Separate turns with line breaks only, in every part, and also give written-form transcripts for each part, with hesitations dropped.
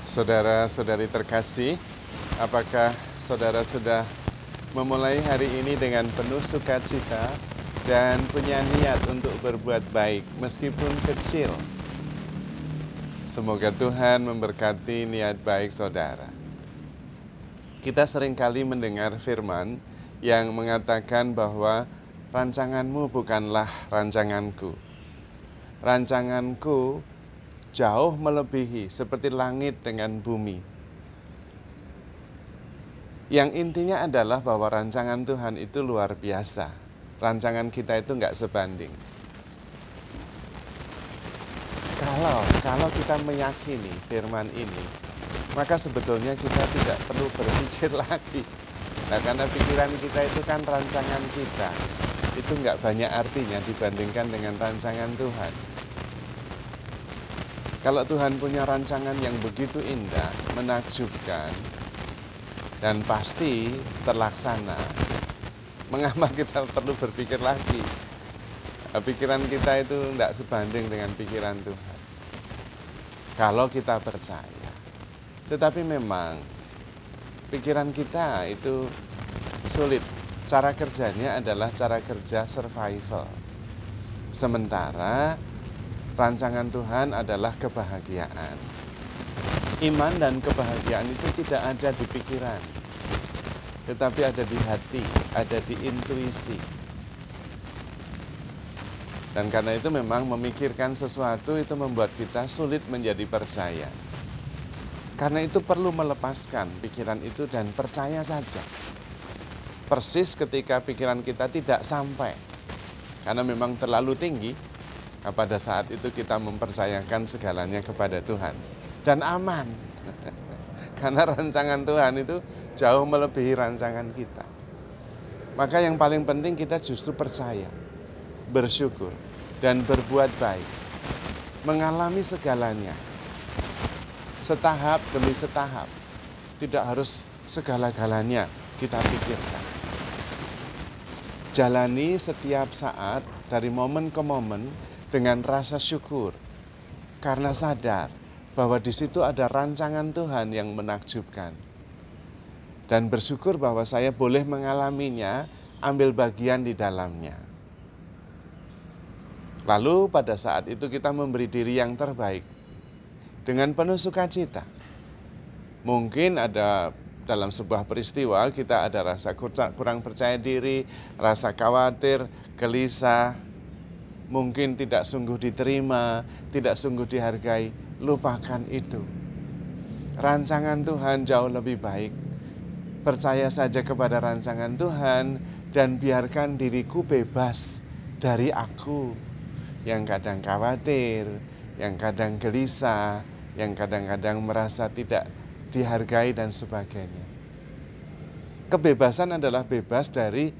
Saudara-saudari terkasih, apakah saudara sudah memulai hari ini dengan penuh sukacita dan punya niat untuk berbuat baik meskipun kecil? Semoga Tuhan memberkati niat baik saudara. Kita seringkali mendengar firman yang mengatakan bahwa rancanganmu bukanlah rancanganku. Rancanganku jauh melebihi seperti langit dengan bumi. Yang intinya adalah bahwa rancangan Tuhan itu luar biasa. Rancangan kita itu nggak sebanding. Kalau kita meyakini firman ini, maka sebetulnya kita tidak perlu berpikir lagi. Nah, karena pikiran kita itu kan rancangan kita. Itu nggak banyak artinya dibandingkan dengan rancangan Tuhan. Kalau Tuhan punya rancangan yang begitu indah, menakjubkan, dan pasti terlaksana, mengapa kita perlu berpikir lagi? Pikiran kita itu tidak sebanding dengan pikiran Tuhan. Kalau kita percaya. Tetapi memang pikiran kita itu sulit. Cara kerjanya adalah cara kerja survival. Sementara rancangan Tuhan adalah kebahagiaan. Iman dan kebahagiaan itu tidak ada di pikiran, tetapi ada di hati, ada di intuisi. Dan karena itu memang memikirkan sesuatu itu membuat kita sulit menjadi percaya. Karena itu perlu melepaskan pikiran itu dan percaya saja. Persis ketika pikiran kita tidak sampai, karena memang terlalu tinggi, pada saat itu kita mempercayakan segalanya kepada Tuhan. Dan aman. Karena rancangan Tuhan itu jauh melebihi rancangan kita. Maka yang paling penting kita justru percaya, bersyukur, dan berbuat baik. Mengalami segalanya. Setahap demi setahap. Tidak harus segala-galanya kita pikirkan. Jalani setiap saat dari momen ke momen dengan rasa syukur, karena sadar bahwa di situ ada rancangan Tuhan yang menakjubkan. Dan bersyukur bahwa saya boleh mengalaminya, ambil bagian di dalamnya. Lalu pada saat itu kita memberi diri yang terbaik, dengan penuh sukacita. Mungkin ada dalam sebuah peristiwa kita ada rasa kurang percaya diri, rasa khawatir, gelisah, mungkin tidak sungguh diterima, tidak sungguh dihargai, lupakan itu. Rancangan Tuhan jauh lebih baik. Percaya saja kepada rancangan Tuhan dan biarkan diriku bebas dari aku yang kadang khawatir, yang kadang gelisah, yang kadang-kadang merasa tidak dihargai dan sebagainya. Kebebasan adalah bebas dari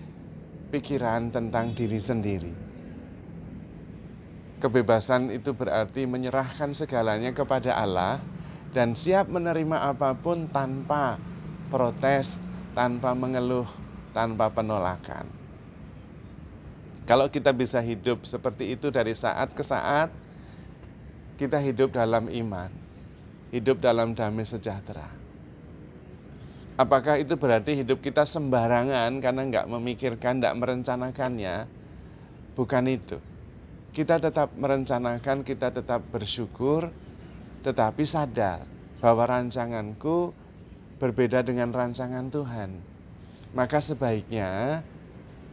pikiran tentang diri sendiri. Kebebasan itu berarti menyerahkan segalanya kepada Allah dan siap menerima apapun tanpa protes, tanpa mengeluh, tanpa penolakan. Kalau kita bisa hidup seperti itu dari saat ke saat, kita hidup dalam iman, hidup dalam damai sejahtera. Apakah itu berarti hidup kita sembarangan karena nggak memikirkan, nggak merencanakannya? Bukan itu. Kita tetap merencanakan, kita tetap bersyukur, tetapi sadar bahwa rancanganku berbeda dengan rancangan Tuhan. Maka sebaiknya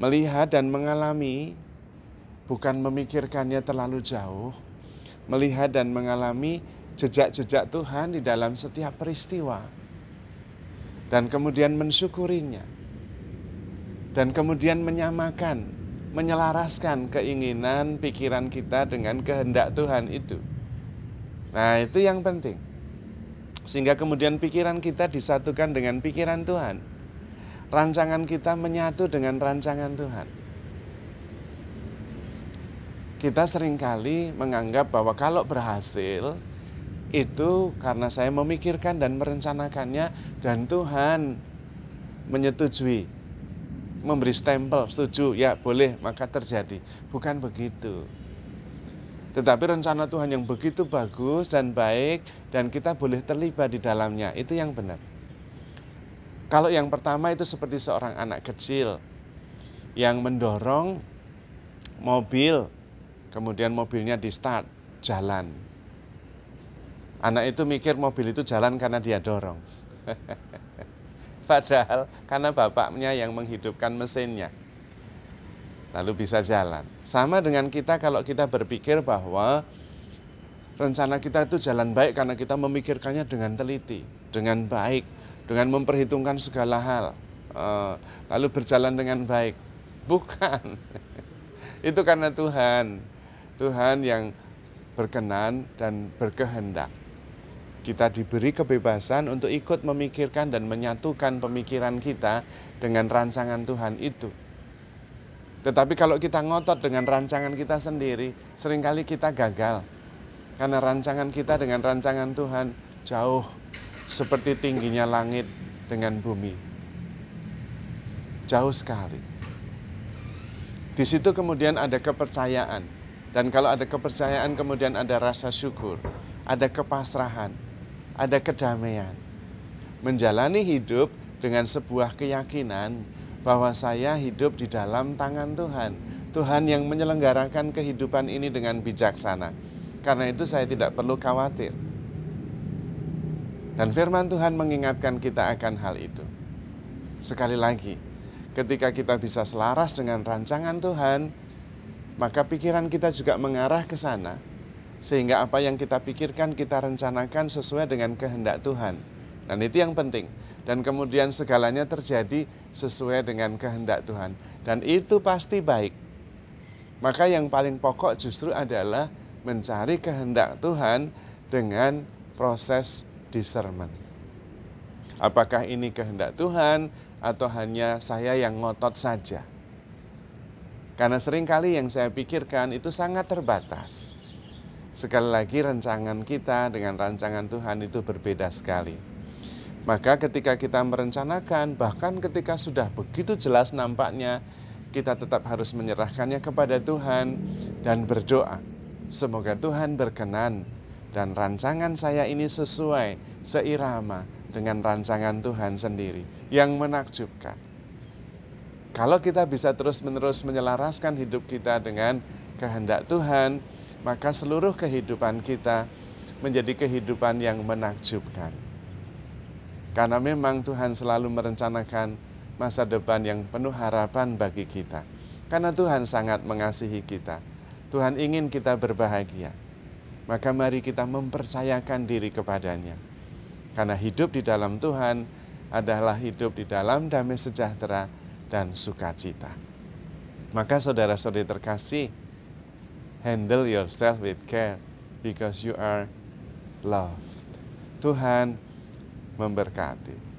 melihat dan mengalami, bukan memikirkannya terlalu jauh, melihat dan mengalami jejak-jejak Tuhan di dalam setiap peristiwa. Dan kemudian mensyukurinya. Dan kemudian menyamakan, menyelaraskan keinginan pikiran kita dengan kehendak Tuhan itu. Nah, itu yang penting. Sehingga kemudian pikiran kita disatukan dengan pikiran Tuhan. Rancangan kita menyatu dengan rancangan Tuhan. Kita seringkali menganggap bahwa kalau berhasil, itu karena saya memikirkan dan merencanakannya dan Tuhan menyetujui. Memberi stempel, setuju, ya boleh, maka terjadi. Bukan begitu. Tetapi rencana Tuhan yang begitu bagus dan baik dan kita boleh terlibat di dalamnya, itu yang benar. Kalau yang pertama itu seperti seorang anak kecil yang mendorong mobil, kemudian mobilnya di start, jalan. Anak itu mikir mobil itu jalan karena dia dorong. Padahal karena bapaknya yang menghidupkan mesinnya. Lalu bisa jalan. Sama dengan kita kalau kita berpikir bahwa rencana kita itu jalan baik karena kita memikirkannya dengan teliti, dengan baik, dengan memperhitungkan segala hal. Lalu berjalan dengan baik. Bukan. Itu karena Tuhan. Tuhan yang berkenan dan berkehendak. Kita diberi kebebasan untuk ikut memikirkan dan menyatukan pemikiran kita dengan rancangan Tuhan itu. Tetapi kalau kita ngotot dengan rancangan kita sendiri, seringkali kita gagal. Karena rancangan kita dengan rancangan Tuhan jauh seperti tingginya langit dengan bumi. Jauh sekali. Di situ kemudian ada kepercayaan. Dan kalau ada kepercayaan kemudian ada rasa syukur, ada kepasrahan, ada kedamaian. Menjalani hidup dengan sebuah keyakinan bahwa saya hidup di dalam tangan Tuhan. Tuhan yang menyelenggarakan kehidupan ini dengan bijaksana. Karena itu saya tidak perlu khawatir. Dan firman Tuhan mengingatkan kita akan hal itu. Sekali lagi, ketika kita bisa selaras dengan rancangan Tuhan, maka pikiran kita juga mengarah ke sana. Sehingga apa yang kita pikirkan, kita rencanakan sesuai dengan kehendak Tuhan. Dan itu yang penting. Dan kemudian segalanya terjadi sesuai dengan kehendak Tuhan. Dan itu pasti baik. Maka yang paling pokok justru adalah mencari kehendak Tuhan dengan proses discernment. Apakah ini kehendak Tuhan atau hanya saya yang ngotot saja? Karena seringkali yang saya pikirkan itu sangat terbatas. Sekali lagi rancangan kita dengan rancangan Tuhan itu berbeda sekali. Maka ketika kita merencanakan, bahkan ketika sudah begitu jelas nampaknya, kita tetap harus menyerahkannya kepada Tuhan dan berdoa. Semoga Tuhan berkenan dan rancangan saya ini sesuai, seirama dengan rancangan Tuhan sendiri yang menakjubkan. Kalau kita bisa terus-menerus menyelaraskan hidup kita dengan kehendak Tuhan, maka seluruh kehidupan kita menjadi kehidupan yang menakjubkan. Karena memang Tuhan selalu merencanakan masa depan yang penuh harapan bagi kita. Karena Tuhan sangat mengasihi kita. Tuhan ingin kita berbahagia. Maka mari kita mempercayakan diri kepadanya. Karena hidup di dalam Tuhan adalah hidup di dalam damai sejahtera dan sukacita. Maka saudara-saudari terkasih, handle yourself with care because you are loved. Tuhan memberkati.